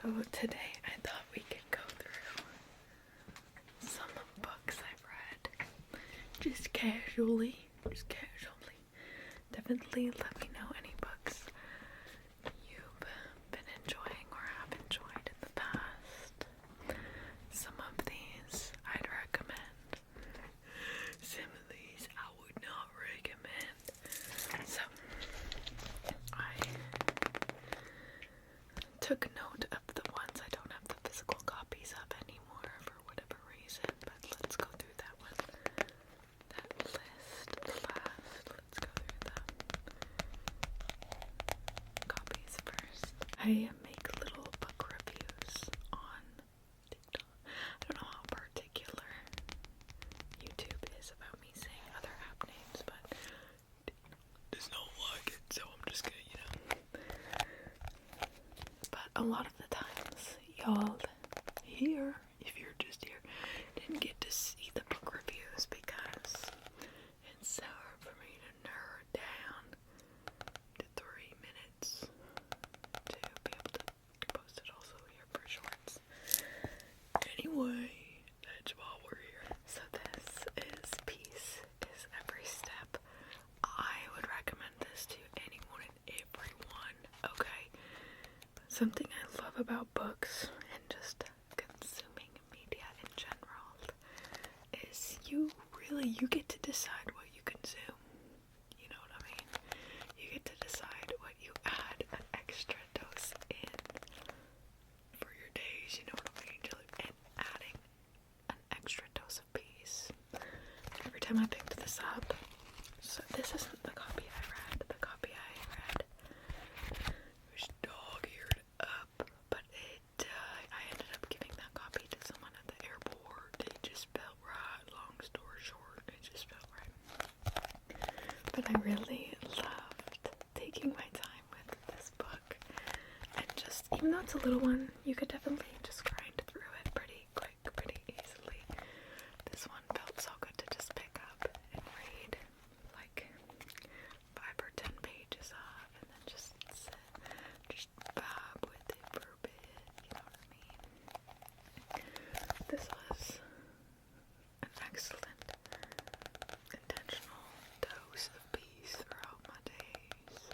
So today I thought we could go through some books I've read. Just casually. Definitely let me know any books you've been enjoying or have enjoyed in the past. Some of these I'd recommend. Some of these I would not recommend. So I took note of the ones I don't have the physical copies of anymore for whatever reason, but let's go through that one. That list last. Let's go through the copies first. I make little book reviews on TikTok. I don't know how particular YouTube is about me saying other app names, but does not like it, so I'm just gonna, But a lot of the times, y'all here, if you're just here, didn't get to see the book reviews because it's so hard for me to narrow it down to 3 minutes to be able to post it also here for shorts. Anyway, that's why we're here. So this is Peace is Every Step. I would recommend this to anyone and everyone, okay? Something I love about books and just consuming media in general is you get to decide what you consume. You know what I mean? You get to decide what you add an extra dose in for your days, you know what I mean? And adding an extra dose of peace. Every time I picked this up, so this isn't the copy I read. The copy I read was dog-eared up, but I ended up giving that copy to someone at the airport. It just felt right. Long story short, it just felt right. But I really loved taking my time with this book, and just, even though it's a little one, you could definitely just grind through it pretty quick, pretty easily. This one felt so good to just pick up and read like 5 or 10 pages of, and then just sit, just vibe with it for a bit, you know what I mean? This was an excellent, intentional dose of peace throughout my days,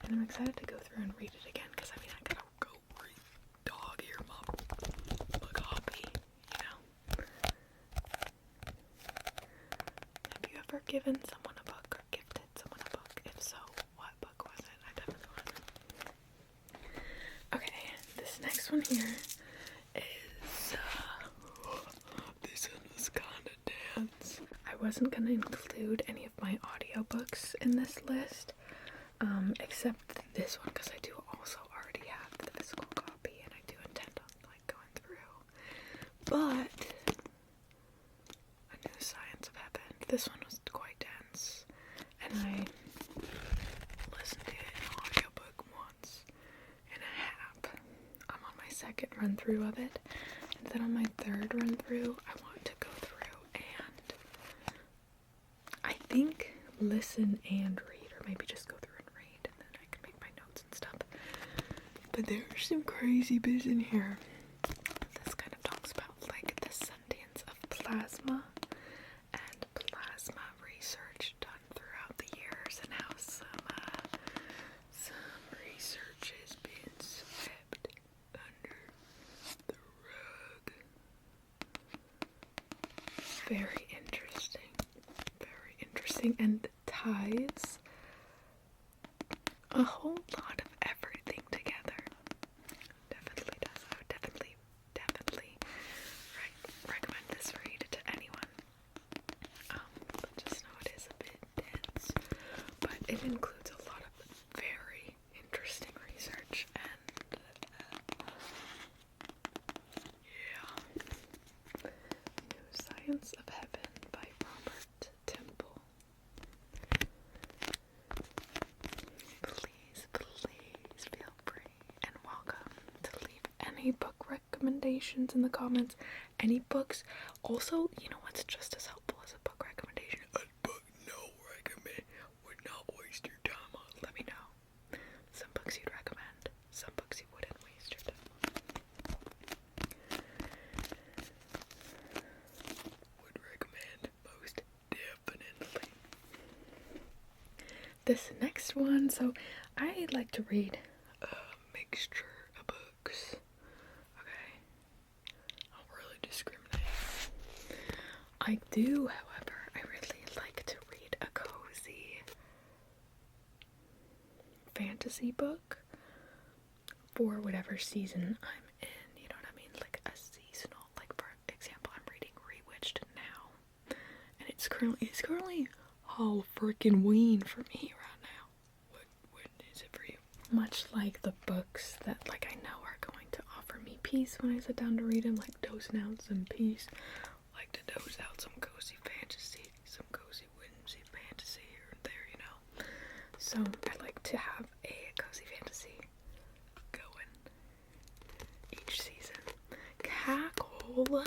and I'm excited to go through and read it again, because I mean, I gotta go read dog-ear my copy, you know? Have you ever given someone a book or gifted someone a book? If so, what book was it? I definitely want to know. Okay, this next one here is, this one was kinda dense. I wasn't gonna include any of my audiobooks in this list, except this one, because I do also already have the physical copy, and I do intend on, like, going through. But A New Science of Heaven, this one was quite dense, and I listened to it in audiobook once and a half. I'm on my second run through of it, and then on my third run through, I want to go through and I think listen and read, or maybe just go through and read, and then I can make my notes and stuff. But there's some crazy bits in here. This kind of talks about like the sentience of plasma and plasma research done throughout the years, and how some research has been swept under the rug. Very interesting, and ties a whole lot of everything together. Definitely does. I would definitely recommend this read to anyone. But just know it is a bit dense, but it includes a lot of very interesting research, and yeah. New Science of Heaven by Robert Temple. Please feel free and welcome to leave any book recommendations in the comments. Any books. Also, you know what's just as helpful as a book recommendation? A book would not waste your time on. Let me know. Some books you'd recommend, some books you wouldn't waste your time on. this next one. So I like to read a mixture of books. Okay. I don't really discriminate. I do, however, I really like to read a cozy fantasy book for whatever season I'm in. You know what I mean? Like a seasonal. Like for example, I'm reading Rewitched now, and it's currently all freaking ween for me right now. What is it for you? Much like the books that like I know are going to offer me peace when I sit down to read them, like dosing out some peace. Like to dose out some cozy fantasy, some cozy whimsy fantasy here and there, you know. So I like to have a cozy fantasy going each season. Cackle.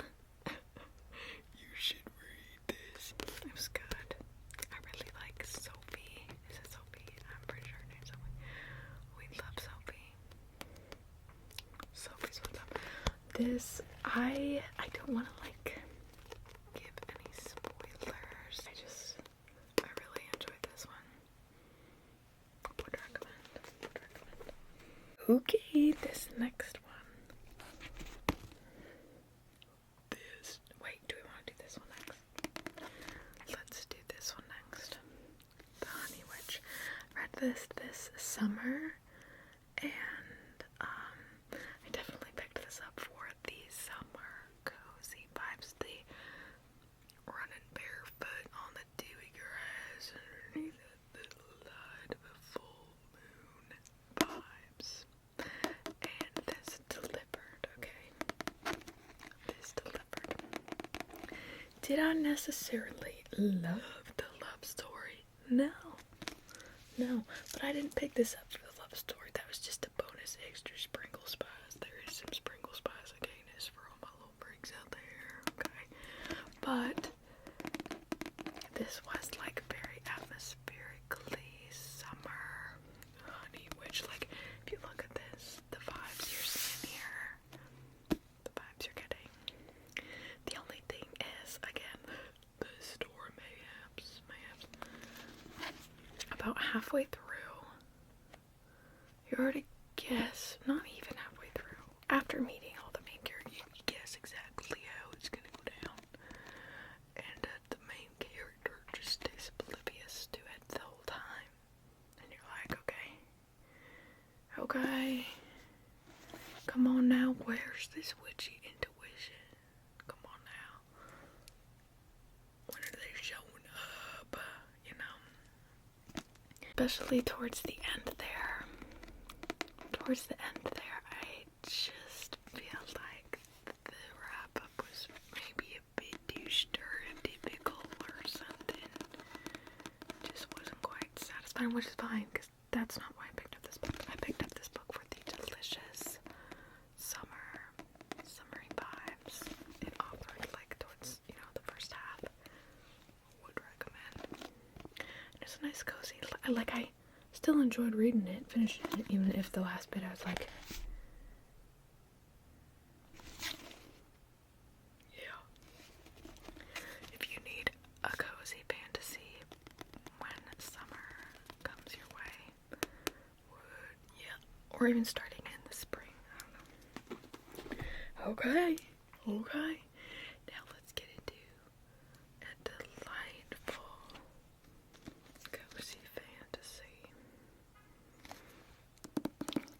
You should read this. It was good. I really like Sophie. Is it Sophie? I'm pretty sure her name's Sophie. We love Sophie. Sophie's what up. This, I don't want to like give any spoilers. I really enjoyed this one. Would recommend. Okay, this next one. Wait, do we want to do this one next? Let's do this one next. The Honey Witch. Read this summer, and I definitely picked this up for the summer cozy vibes. The running barefoot on the dewy grass underneath the light of a full moon vibes. And this delivered, okay? This delivered. Did I necessarily love the love story? No, but I didn't pick this up for the love story. That was just a bonus extra sprinkle spice. There is some sprinkle spice against for all my little freaks out there, okay? But this was like very atmospherically summer Honey Witch. Like, if you look at this, the vibes you're seeing here, the vibes you're getting. The only thing is, again, the store mayhaps. About halfway through, you already guess, not even halfway through, after meeting all the main characters, you guess exactly how it's gonna go down. And the main character just stays oblivious to it the whole time. And you're like, okay, come on now, where's this witchy intuition? Come on now. When are they showing up? You know? Especially towards the end there. I just feel like the wrap-up was maybe a bit too stereotypical or something. Just wasn't quite satisfying, which is fine, because that's not why I picked up this book. I picked up this book for the delicious summery vibes it offered, like towards, you know, the first half. Would recommend. And it's a nice cozy, I still enjoyed reading it, finishing it, even if the last bit I was like, yeah. If you need a cozy fantasy when summer comes your way, or even starting in the spring, I don't know. Okay. Now let's get into a delightful cozy fantasy.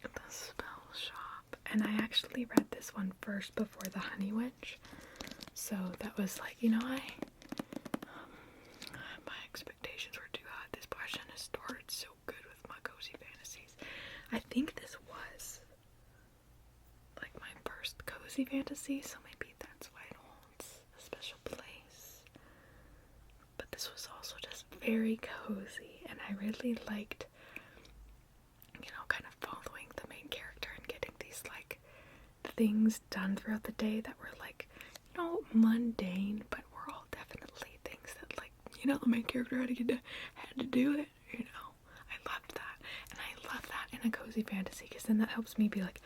The Spell Shop. And I actually read this one first before the Honey Witch. So that was like, you know, my expectations were too high. This question has started so good with my cozy fantasies. I think this was like my first cozy fantasy, so maybe that's why it holds a special place. But this was also just very cozy, and I really liked, you know, kind of following the main character and getting these like things done throughout the day that were like, you know, mundane, but were all definitely things that, like, you know, the main character had to do it, you know. I loved that, and I love that in a cozy fantasy, because then that helps me be like,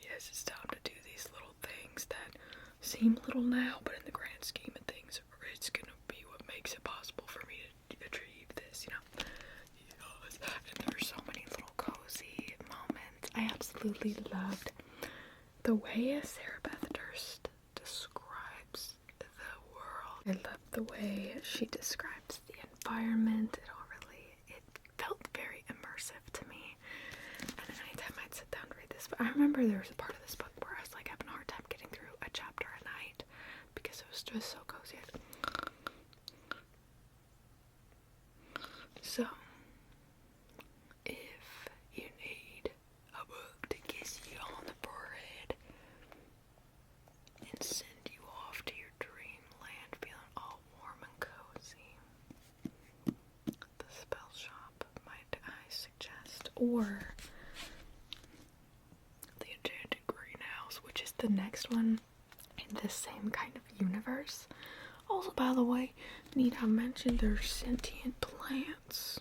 yes, it's time to do these little things that seem little now, but in the grand scheme of things, it's gonna be what makes it possible for me to achieve this, you know. Yes. I absolutely loved the way Sarah Beth Durst describes the world. I love the way she describes the environment. It felt very immersive to me. And then anytime I'd sit down to read this, but I remember there was a part of this book where I was like having a hard time getting through a chapter a night because it was just so cozy. So, if you need a book to kiss you on the forehead and send you off to your dreamland feeling all warm and cozy, The Spell Shop might I suggest, or The Enchanted Greenhouse, which is the next one in the same kind of universe. Also, by the way, need I mention there's sentient plants?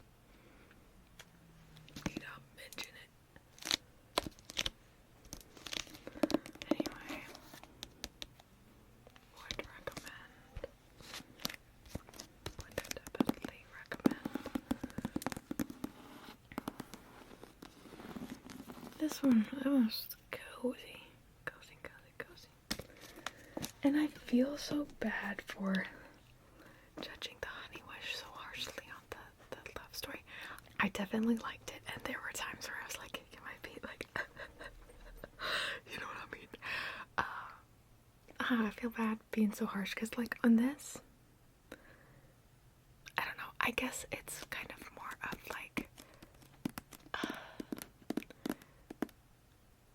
Need I mention it? Anyway, would recommend. Would definitely recommend. This one, it was cozy. And I feel so bad for judging The Honey Wish so harshly on the love story. I definitely liked it, and there were times where I was like kicking my feet, like, you know what I mean? I feel bad being so harsh, because, like, on this, I don't know, I guess it's kind of more of, like,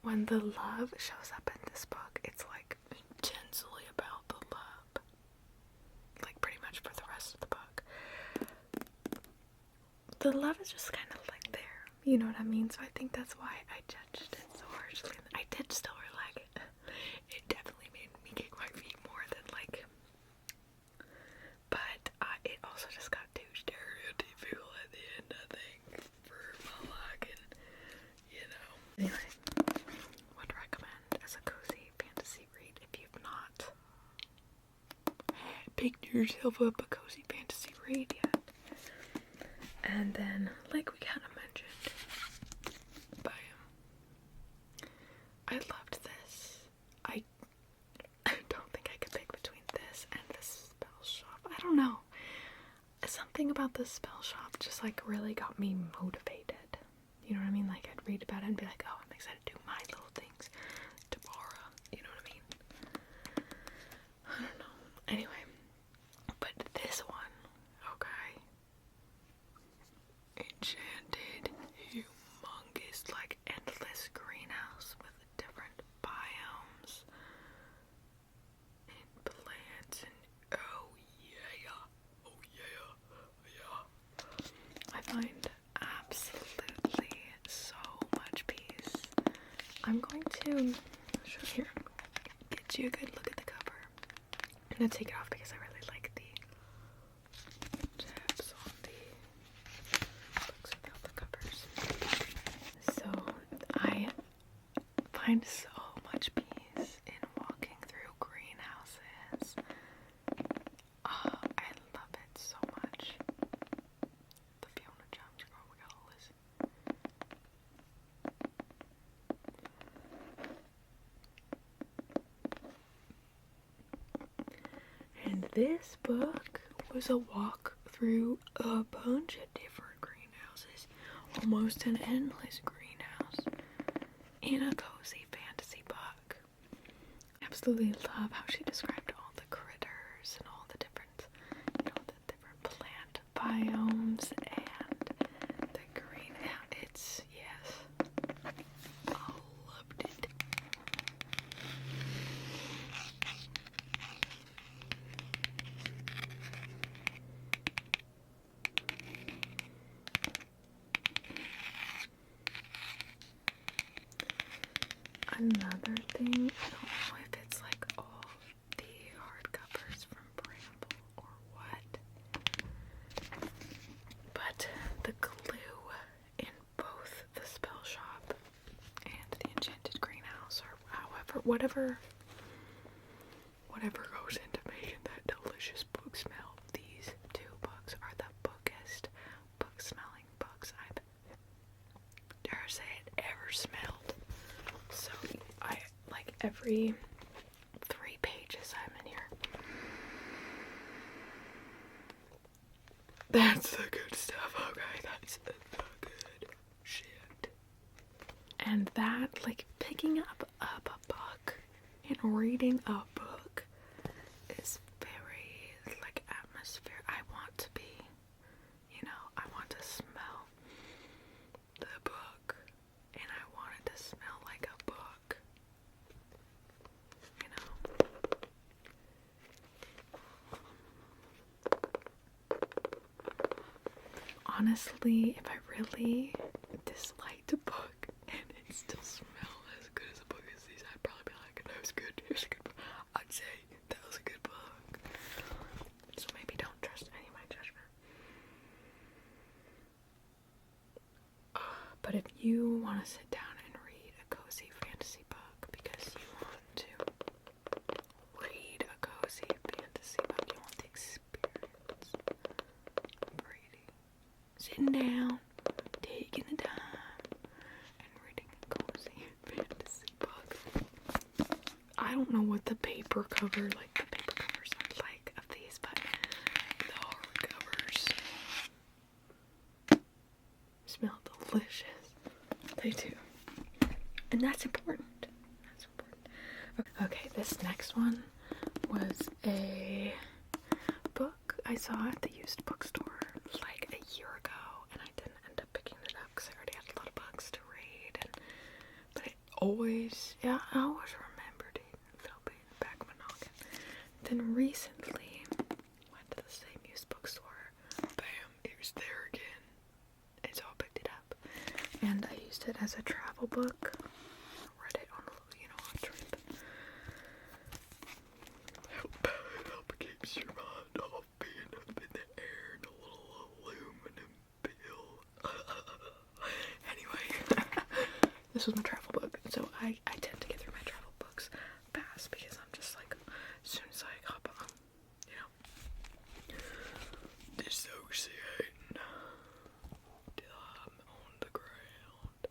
when the love shows up in this book, it's, like, intensely about the love, like pretty much for the rest of the book. The love is just kind of like there, you know what I mean? So I think that's why I judged it so harshly. I did still really like it. It definitely made me kick my feet more than like, but it also just got too stereotypical at the end, I think, for my liking, you know. Anyway, would recommend as a cozy fantasy read if you've not picked yourself up a cozy fantasy read yet. And then, like we kind of mentioned, I loved this. I don't think I could pick between this and The Spell Shop. I don't know. Something about The Spell Shop just like really got me motivated. You know what I mean? Like I'd read about it and be like, oh, I'm excited to do my little things tomorrow. You know what I mean? I don't know. Anyway, but this one, okay. Enchanted, humongous, like endless greenhouse with different biomes and plants and oh yeah. I find absolutely so much peace. I'm going to show here, get you a good look at the cover. I'm gonna take it off because I really like the tabs on the books without the covers. So I find so much peace in walking through greenhouses. Oh, I love it so much. The Fiona Jones girl, we gotta listen. And this book was a walk through a bunch of different greenhouses, almost an endless greenhouse, in a cozy fantasy book. I absolutely love how she described all the critters and all the different, the different plant biomes and the green. It's, yes, I loved it. Another thing, I don't know if it's like all the hardcovers from Bramble or what, but the glue in both The Spell Shop and The Enchanted Greenhouse, or however, whatever goes into making that delicious book smell, these two books are the bookest book smelling books I've, dare say it, ever smelled. every 3 pages I'm in here. That's the good stuff, okay? That's the good shit. And that, like, picking up a book and reading a book is very, like, atmosphere. I want to be, you know, I want to smell the book, and I want it to smell like a book, you know. Honestly, if I really disliked a book and it still smelled as good as a book as these, I'd probably be like, that was good, here's a good book. I'd say, that was a good book. So maybe don't trust any of my judgment. But if you want to sit down and read a cozy fantasy book because you want to read a cozy fantasy book, you want the experience of reading, sitting down, taking the time, and reading a cozy fantasy book. I don't know what the paper cover, like the paper covers are like of these, but the hardcovers smell delicious. They do. And that's important. That's important. Okay, this next one was a book I saw at the used bookstore like a year ago, and I didn't end up picking it up because I already had a lot of books to read. But I always remembered it and felt it in the back of my noggin. Then recently, went to the same used bookstore. Bam, it was there again. And so I picked it up. And I used it as a travel book. Read it on a trip. Help keeps your mind off being up in the air in a little aluminum pill. Anyway, this was my travel book. So I tend to get through my travel books fast because I'm just like, as soon as I hop on, dissociating till I'm on the ground.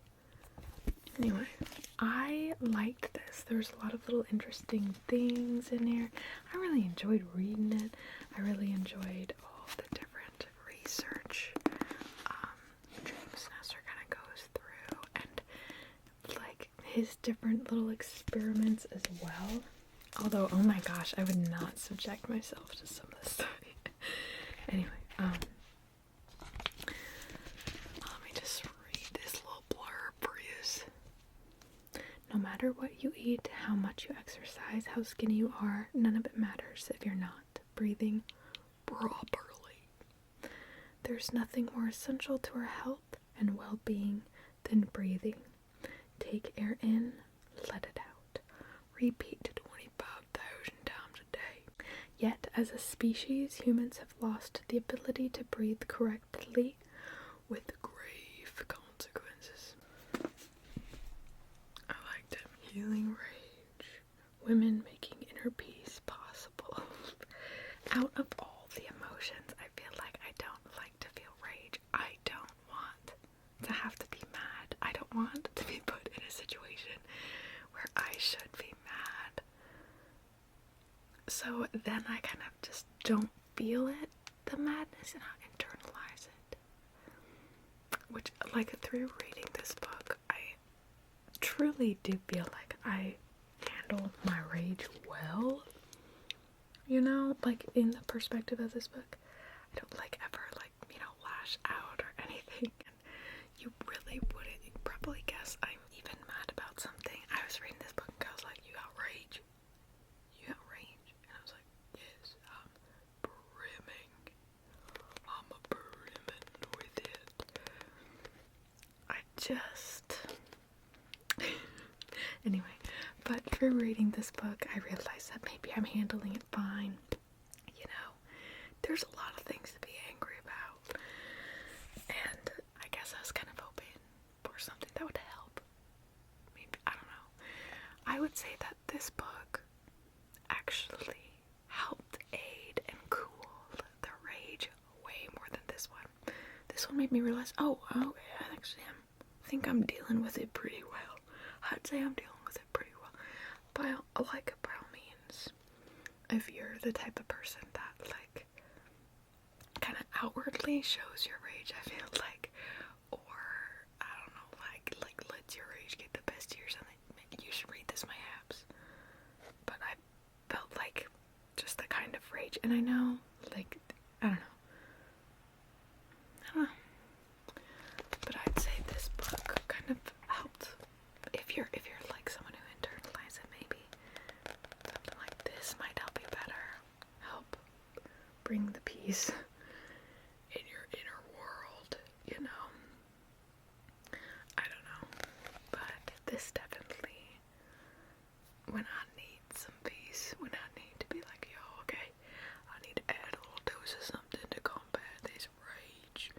Anyway, I liked this. There's a lot of little interesting things in here. I really enjoyed reading it. I really enjoyed all the different research James Nestor kind of goes through, and like his different little experiments as well. Although, oh my gosh, I would not subject myself to some of this stuff. Anyway, let me just read this little blurb for you. No matter what you eat, how much you exercise, how skinny you are, none of it matters if you're not breathing properly. There's nothing more essential to our health and well-being than breathing. Take air in, let it out. Repeat 25,000 times a day. Yet, as a species, humans have lost the ability to breathe correctly with grave consequences. I liked him. Healing rage. Women making inner peace possible. Out of all the emotions, I feel like I don't like to feel rage. I don't want to have to be mad. I don't want to be put in a situation where I should be mad. So then I kind of just don't feel it, the madness, and I internalize it. Which, like, through reading this book, I truly do feel like I handle my rage well. You know, like, in the perspective of this book, I don't, like, ever, like, lash out or anything. And you really wouldn't probably guess I'm even mad about something. I was reading this book and I was like, you got rage? You got rage? And I was like, yes, I'm brimming with it. I just... Anyway, but through reading this book, I realized that maybe I'm handling it fine. There's a lot of things to be angry about. And I guess I was kind of hoping for something that would help. Maybe, I don't know. I would say that this book actually helped aid and cool the rage way more than this one. This one made me realize, I think I'm dealing with it pretty well. I'd say I'm dealing with it pretty well. But the type of person that like kind of outwardly shows your rage, I feel like, or I don't know, like lets your rage get the best of you or something. Maybe you should read this, my abs. But I felt like just the kind of rage, and I know, like, I don't know, but I'd say this book kind of helped. If you're like someone who internalizes it, maybe something like this might help you better, help bring the peace in your inner world, you know. I don't know, but this definitely, when I need some peace, when I need to be like, yo, okay, I need to add a little dose of something to combat this rage,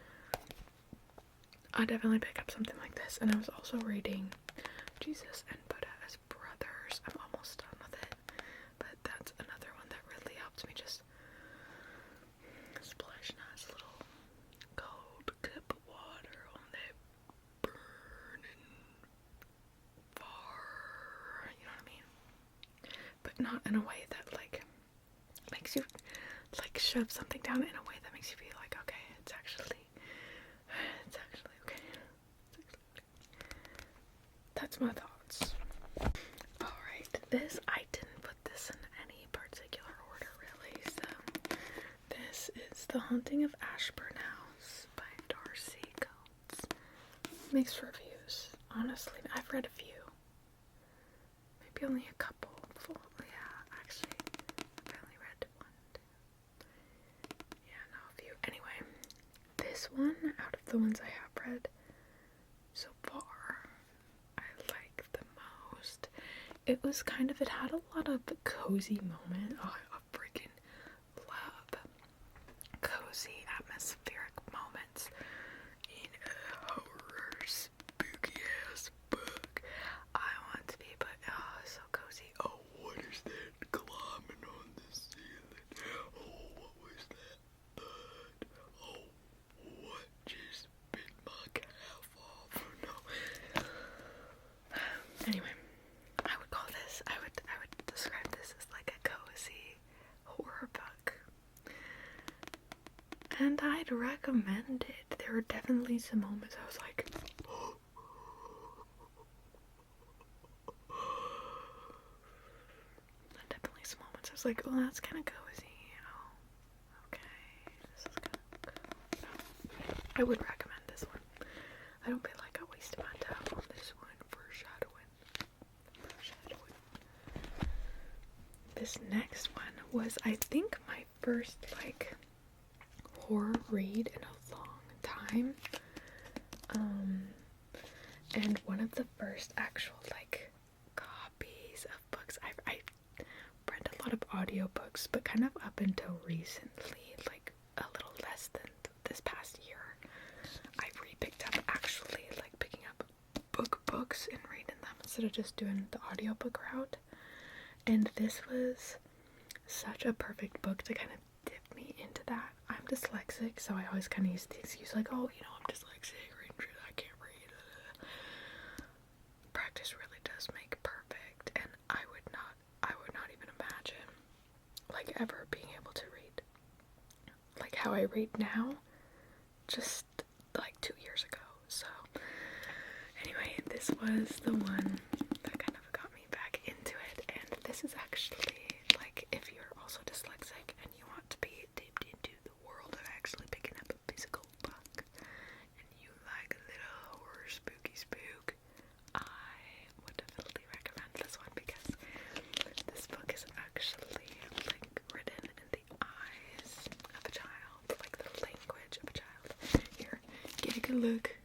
I definitely pick up something like this. And I was also reading Jesus and Buddha as Brothers. I'm almost done with it, but that's another one that really helped me just splash nice little cold cup of water on that burning fire, you know what I mean? But not in a way that like makes you like shove something down, in a way that makes you feel like, okay, it's actually okay. That's my thoughts. Alright, this, I didn't put this in any particular order really, so this is The Haunting of Ashburn House by Darcy Coates. Mixed reviews, honestly. I've read a few. Maybe only a couple. Yeah, actually, I've only read one, two. Yeah, no, a few. Anyway, this one, out of the ones I have read so far, I like the most. It was kind of, it had a lot of cozy moments. Oh, I freaking love cozy, atmospheric moments in a horror, spooky ass book. I want to be, but oh, so cozy. Oh, what is that climbing on the ceiling? Oh, what was that thud? Oh, what just bit my calf off? No. Anyway, I would describe this as like a cozy horror book. And I'd recommend it. There were definitely some moments I was like, definitely some moments I was like, oh, that's kind of cozy. Oh, okay, this is kind of cool. I would recommend this one. I don't feel like I wasted my time on this one. Foreshadowing. This next one was, I think, my first like horror read in a long time, and one of the first actual like copies of books. I read a lot of audiobooks, but kind of up until recently, like a little less than this past year, I re-picked up actually like picking up books and reading them instead of just doing the audiobook route. And this was such a perfect book to kind of dip me into that. I'm dyslexic, so I always kind of use the excuse like, oh, you know, I'm dyslexic, or I can't read. Practice really does make perfect, and I would not even imagine like ever being able to read like how I read now, just like 2 years ago. So anyway, this was the one that kind of got me back into it, and this is actually, like, if you're also dyslexic and you want to be dipped into the world of actually picking up a physical book, and you like a little horror spooky spook, I would definitely recommend this one, because this book is actually like written in the eyes of a child, like the language of a child. Here, get a good look.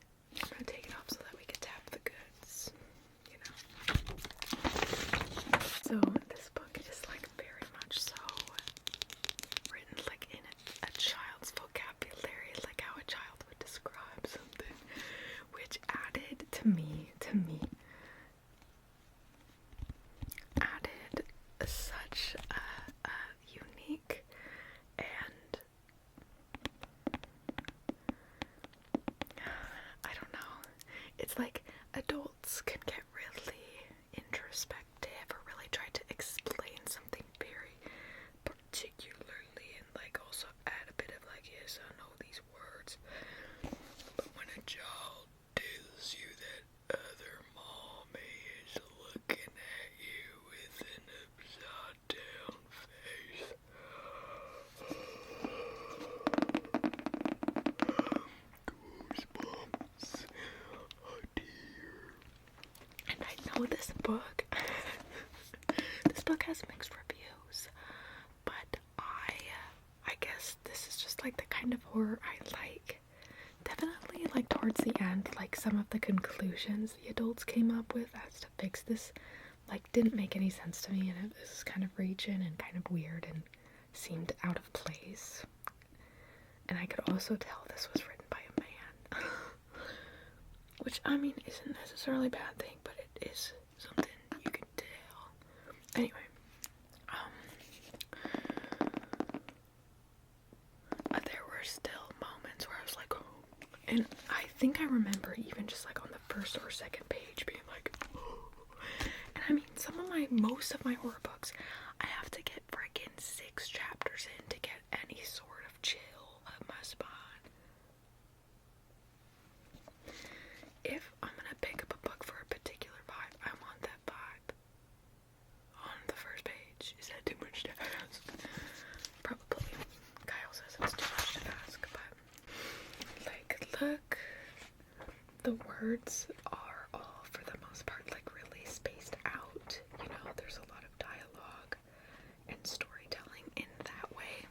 I'm gonna take it off so that we can tap the goods, you know. So this book is like very much so written like in a child's vocabulary, like how a child would describe something, which added such a unique and has mixed reviews, but I guess this is just like the kind of horror I like. Definitely like towards the end, like some of the conclusions the adults came up with as to fix this like didn't make any sense to me, and it was kind of reaching and kind of weird and seemed out of place. And I could also tell this was written by a man. Which, I mean, isn't necessarily a bad thing, but it is something you can tell. Anyway, there were still moments where I was like, oh. And I think I remember even just like on the first or second page being like, oh. And I mean, most of my horror books, I have to get freaking 6 chapters in to get any sort of chill up my spine. If I'm gonna pick up a book for a particular vibe, I want that vibe on the first page. Is that too much to ask? Probably. Kyle says it's too much to ask, but like, look, the words are all, for the most part, like really spaced out. You know, there's a lot of dialogue and storytelling in that way,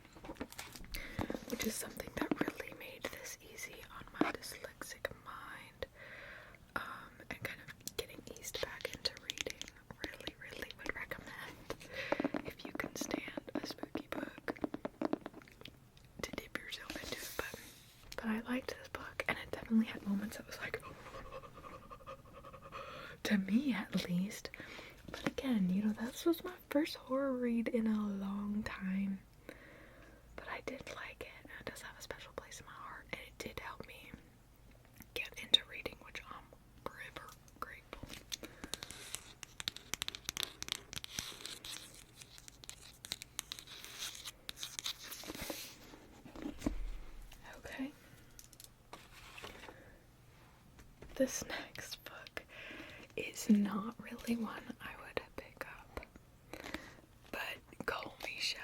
which is something that really made this easy on my dyslexic mind, and kind of getting eased back into reading. Really would recommend, if you can stand a spooky book, to dip yourself into it. But I liked this book, and it definitely had moments that was like, to me at least. But again, you know, this was my first horror read in a long time. But I did like it, and it does have a special place in my heart, and it did help me get into reading, which I'm forever grateful. Okay. This next book is not really one I would pick up, but Call Me Shallow.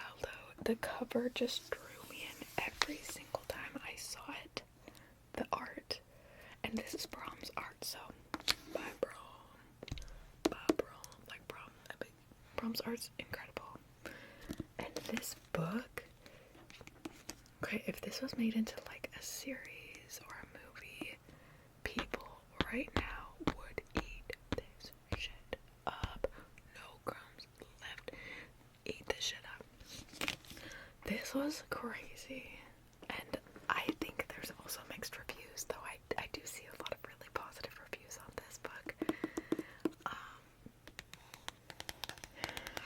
The cover just drew me in every single time I saw it. The art, and this is Brahms art, so by Brahm, like Brahm. Brahms art's incredible. And this book, okay, if this was made into like a series or a movie, people right now would eat this shit up. No crumbs left. Eat this shit up. This was crazy. And I think there's also mixed reviews, though I do see a lot of really positive reviews on this book.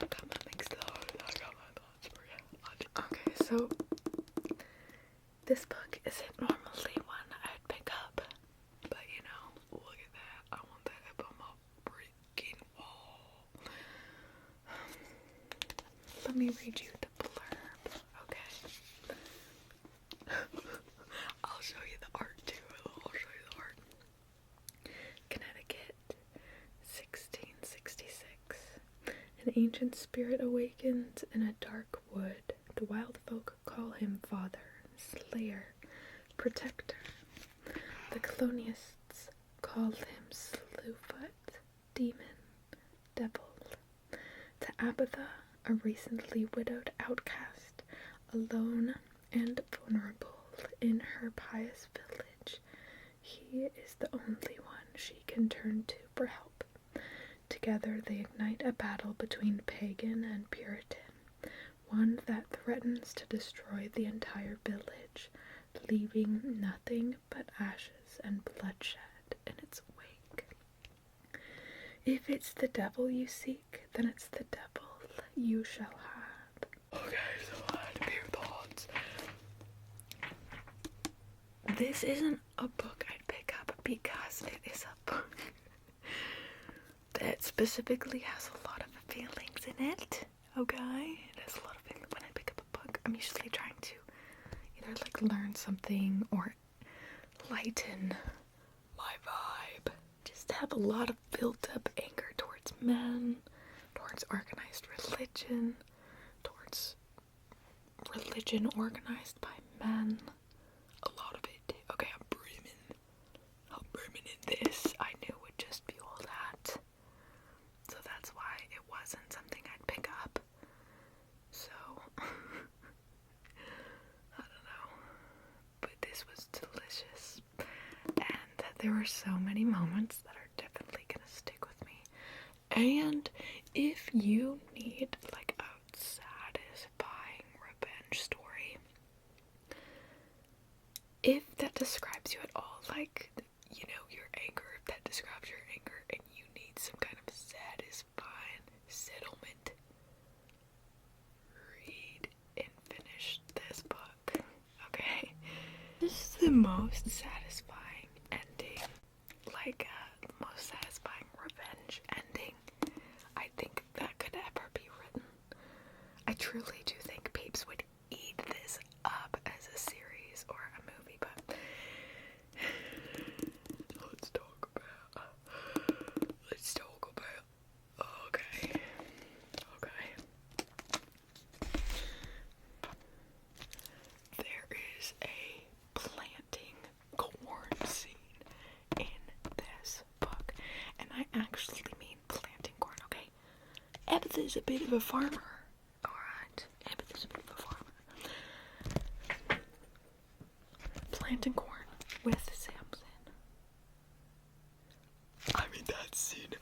I got my mixed thoughts. I got my thoughts for you. Okay, so this book isn't normally one I'd pick up, but you know, look at that. I want that up on my freaking wall. Let me read you the blurb, okay? I'll show you the art too. I'll show you the art. Connecticut, 1666. An ancient spirit awakens in a dark wood. The wild folk call him Father, Slayer, Protector. The colonists call him Slewfoot, Demon, Devil. To Abatha, a recently widowed outcast, alone and vulnerable in her pious village, he is the only one she can turn to for help. Together they ignite a battle between pagan and Puritan, one that threatens to destroy the entire village, leaving nothing but ashes and bloodshed in its wake. If it's the devil you seek, then it's the devil you shall have. Okay, so I had to be your thoughts. This isn't a book I'd pick up because it is a book that specifically has a lot of feelings in it, okay? It has a lot of feelings. When I pick up a book, I'm usually trying to either like learn something or lighten my vibe. Just have a lot of built up anger towards men, towards organized religion, towards religion organized by men. A lot of it. Okay, I'm brimming in this. I knew would just fuel that. So that's why it wasn't something I'd pick up. there were so many moments that are definitely gonna stick with me. And if you need like a satisfying revenge story, if that describes you at all, like, you know, your anger, if that describes your anger and you need some kind of satisfying settlement, read and finish this book, okay? This is the most satisfying ending, like, most satisfying revenge ending I think that could ever be written. I truly do think peeps would eat this up as a series or a movie, but let's talk about, okay. There is a planting corn scene in this book, and I actually mean planting corn, okay? Abatha's a bit of a farmer. Alright, Abatha's a bit of a farmer. Planting corn with Samson. I mean, that scene,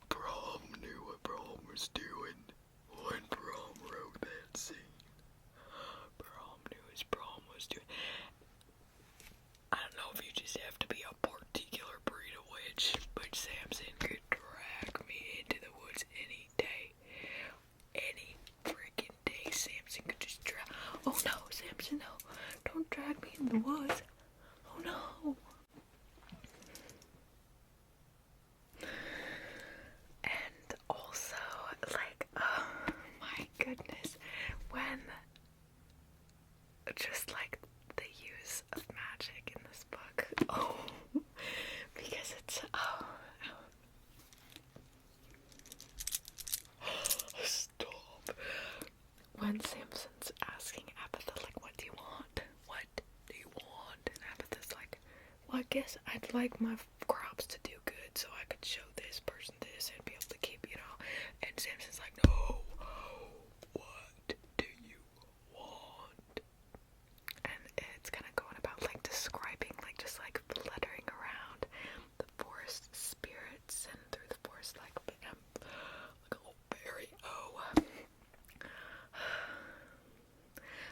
Brom knew what Brom was doing when Brom wrote that scene. Brom knew what Brom was doing. I don't know if you just have to be a particular breed of witch, but Samson could drag me into the woods any day. Any freaking day, Samson could just drag. Oh no, Samson, no. Don't drag me in the woods. Oh no. And also, like, oh my goodness, when just like the use of magic in this book. Oh, because it's stop. When Samson's asking Abatha, like, what do you want? What do you want? And Abatha's like, well, I guess I'd like my crops to do good so I could show this person this and be able to keep, you know. And Samson's like, no, what do you want? And it's kind of going about like describing, like just like fluttering around the forest spirits and through the forest like a little fairy. Oh,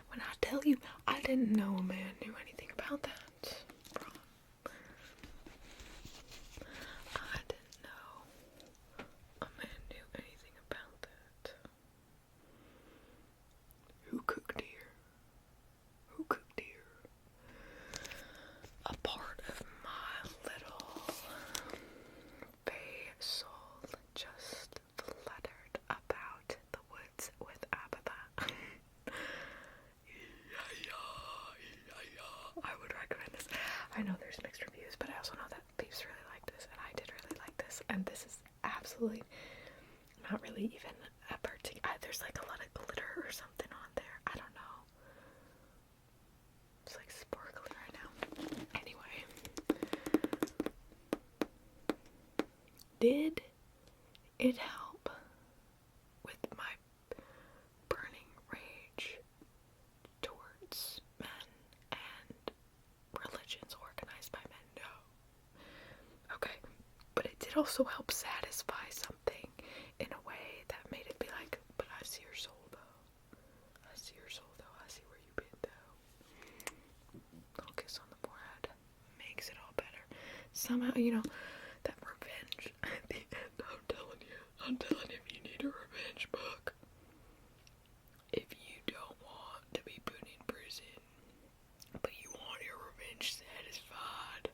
when I tell you, I didn't know a man knew anything about that. I didn't know a man knew anything about that. Who cooked here? Who cooked here? A part of my little Bay soul just fluttered about the woods with Abatha. I would recommend this. I know there's mixed reviews, but I also know that peeps really like this, and I did really like this, and this is absolutely not really even a particular, there's like a lot of glitter or something on there, I don't know. It's like sparkly right now. Anyway. Did it help with my burning rage towards men and religions organized by men? No. Okay. But it did also help satisfy something in a way that made it be like, but I see your soul though. I see your soul though. I see where you've been though. Little kiss on the forehead makes it all better. Somehow, you know, that revenge at the end, I'm telling you, if you need a revenge book, if you don't want to be put in prison, but you want your revenge satisfied,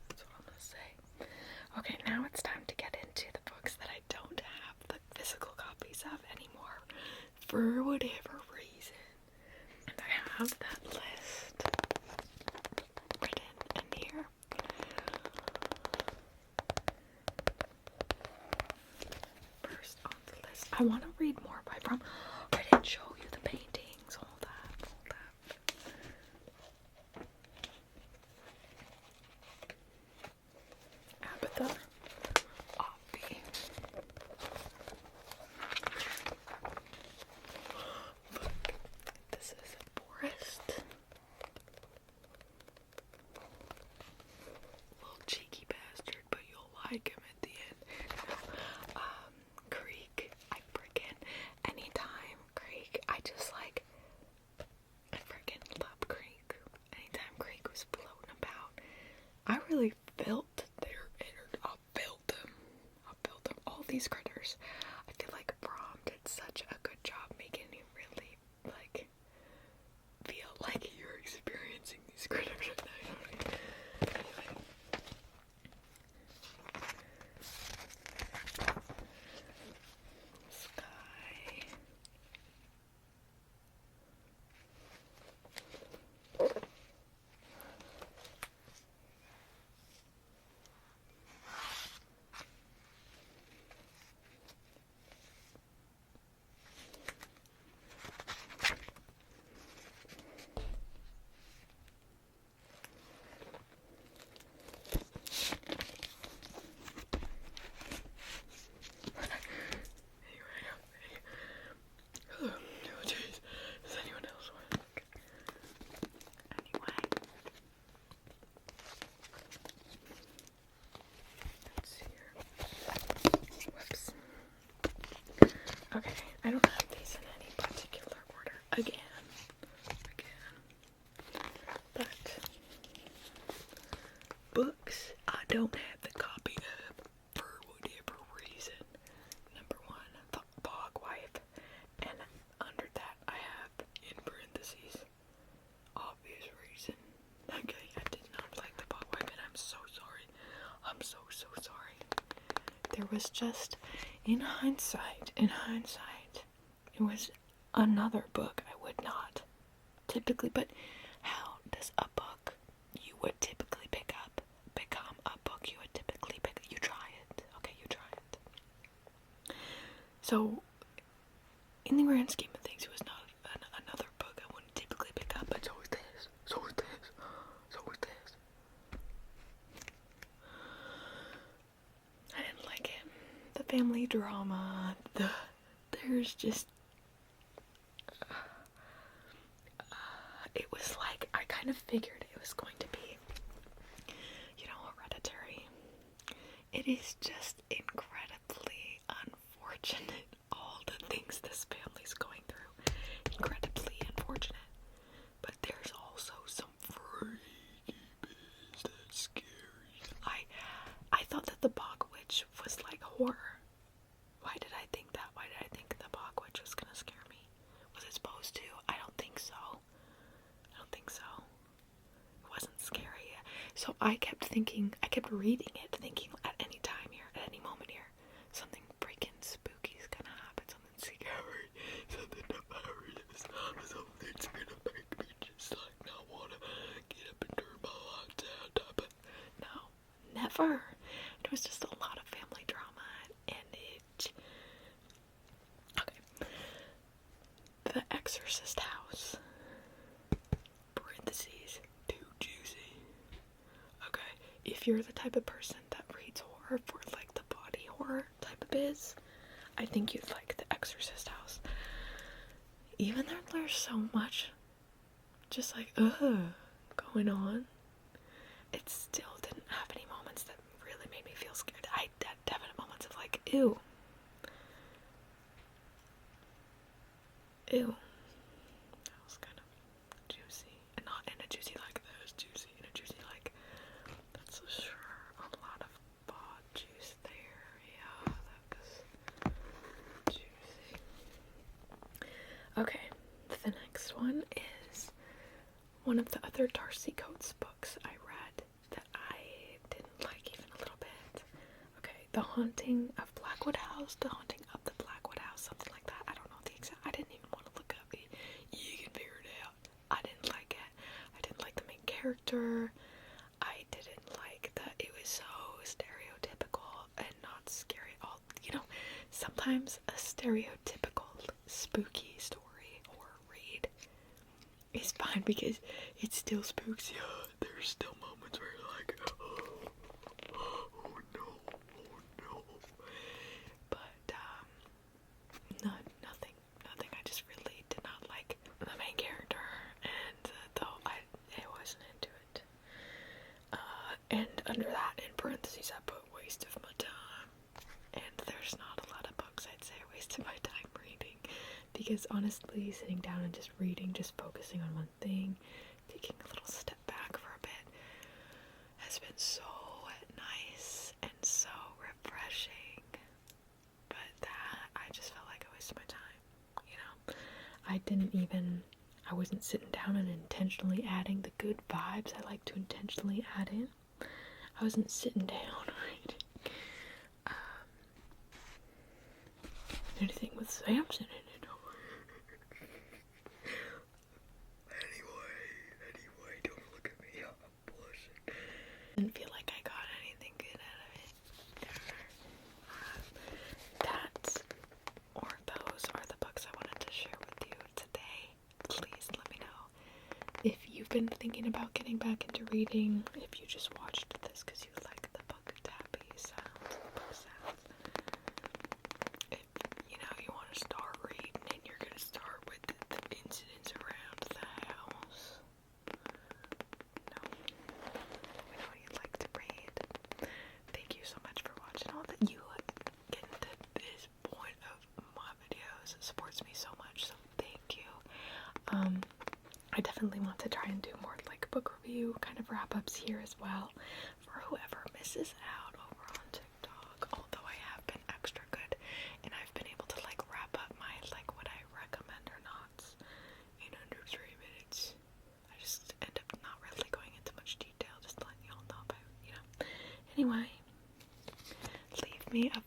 that's what I'm gonna say. Okay, now it's time to get into the books that I don't have the physical copies of anymore, for whatever reason. And I have that list written in here. First on the list, I want to read more by Brom. I didn't show you the paintings. Hold up. Abatha, Offie. Look, this is a forest. these critters. I feel like Brahm did such a good job making you really, like, feel like you're experiencing these critters right now. Anyway. Sky. Okay, I don't have these in any particular order. Again. But books I don't have the copy of for whatever reason. Number one, the Bog Wife, and under that I have in parentheses, obvious reason. Okay, I did not like the Bog Wife, and I'm so sorry. I'm so sorry. There was just, in hindsight, it was another book I would not typically, but how does a book you would typically pick up become a book you would typically pick up? You try it. Okay, you try it. So, in the grand scheme of things, it was not another book I wouldn't typically pick up, but so is this. I didn't like it. The family drama, there's just, it was like, I kind of figured it was going to be, Hereditary. It is just incredibly unfortunate, all the things this family's going through. Incredibly unfortunate. But there's also some freaky biz that's scary. I thought that the Bog Witch was like horror. Why did I think that? Why did I think the Bog Witch was gonna scare me? Was it supposed to? I don't think so. It wasn't scary. So I kept reading it, thinking at any time here, at any moment here, something freaking spooky is gonna happen, something scary, something nefarious, something's gonna make me just like not wanna get up and turn my lights out. But no, never. It was just a lot of family drama, and it. Okay. The Exorcist House. Parentheses. Too juicy. Okay. If you're the type of person that reads horror for like the body horror type of biz, I think you'd like The Exorcist House. Even though there's so much just like going on, it still didn't have any moments that really made me feel scared. I had definite moments of like, ew. That was kind of juicy. And not in a juicy like that was juicy. In a juicy like, that's for sure a lot of bod juice there. Yeah, that was juicy. Okay, the next one is one of the other Darcy Coates books I read that I didn't like even a little bit. Okay, The Haunting of Blackwood House, The Haunting of the Blackwood House, something like that. I don't know the exact, I didn't even want to look up it. You can figure it out. I didn't like it. I didn't like the main character. I didn't like that it was so stereotypical and not scary at all. Sometimes a stereotypical spooky story or read is fine because it still spooks you. There's still moments where you're like, oh no. But, nothing. I just really did not like the main character, and though I wasn't into it. And under that, in parentheses, I put waste of my time. And there's not a lot of books I'd say I wasted my time reading, because honestly, sitting down and just reading, just focusing on one thing, taking a little step back for a bit, has been so nice and so refreshing. I wasn't sitting down and intentionally adding the good vibes I like to intentionally add in. I wasn't sitting down reading anything with Samson in it. Anyway, don't look at me, I'm blushing. Didn't feel like I got anything good out of it. Those are the books I wanted to share with you today. Please let me know if you've been thinking about getting back into reading, if you just watched this because you like the book tappy sounds, book sounds. If, you want to start reading and you're going to start with the incidents around the house. No. We know you'd like to read. Thank you so much for watching. All that you get to this point of my videos. It supports me so much, so thank you. I definitely want to try and do more like book review kind of wrap-ups here as well for whoever misses out over on TikTok, although I have been extra good and I've been able to like wrap up my like what I recommend or not in under 3 minutes. I just end up not really going into much detail, just letting y'all know about, Anyway, leave me a